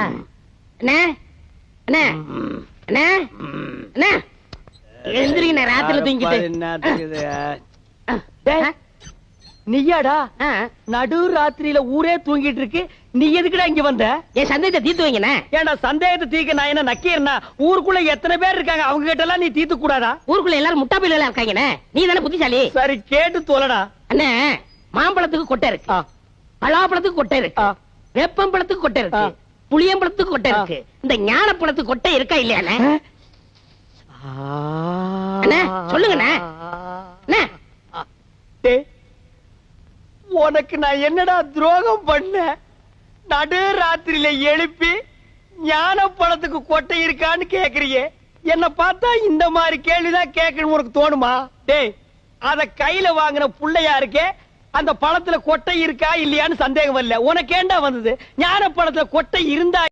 அண்ணே அண்ணே அண்ணே அண்ணே எழுந்திருங்க, ராத்திரில தூங்கிட்டு. நீயாடா நடு ராத்திரியில ஊரே தூங்கிட்டு இருக்கு, நீ எதுக்குடா இங்க வந்த? என் சந்தேகத்தை தீர்த்து வைங்கண்ணே. ஏன்டா சந்தேகத்தை தீர்க்க நான் என்ன நக்கீரனா? ஊருக்குள்ள எத்தனை பேர் இருக்காங்க, அவங்க கிட்ட எல்லாம் நீ தீர்த்து கூடாதா? ஊருக்குள்ள எல்லாரும் முட்டா பையில இருக்காங்கண்ணே, நீ தானே புத்திசாலி. சரி கேட்டு தோலடா. அண்ணே, மாம்பழத்துக்கு கொட்டை இருக்கு, பலாப்பழத்துக்கு கொட்டை இருக்கு, வேப்பம்பழத்துக்கு கொட்டை இருக்கு, புளியம்பழத்துக்கு கொட்டை இருக்கு, இந்த ஞானப்பழத்துக்கு கொட்டை இருக்கா இல்லையாண்ணே? அண்ணே சொல்லுங்கண்ணே. உனக்கு நான் என்னடா துரோகம் பண்ண? நடு ராத்திரியில எழுப்பி ஞானப்பழத்துக்கு கொட்டை இருக்கான்னு கேக்குறியே, என்ன பார்த்தா இந்த மாதிரி கேள்விதான் கேட்கணும் உனக்கு தோணுமா? டேய், அத கையில வாங்கின புள்ளையா இருக்கே, அந்த பழத்துல கொட்டை இருக்கா இல்லையான்னு சந்தேகம் வரல. உனக்கு ஏண்டா வந்தது? ஞானப்பழத்துல கொட்டை இருந்தா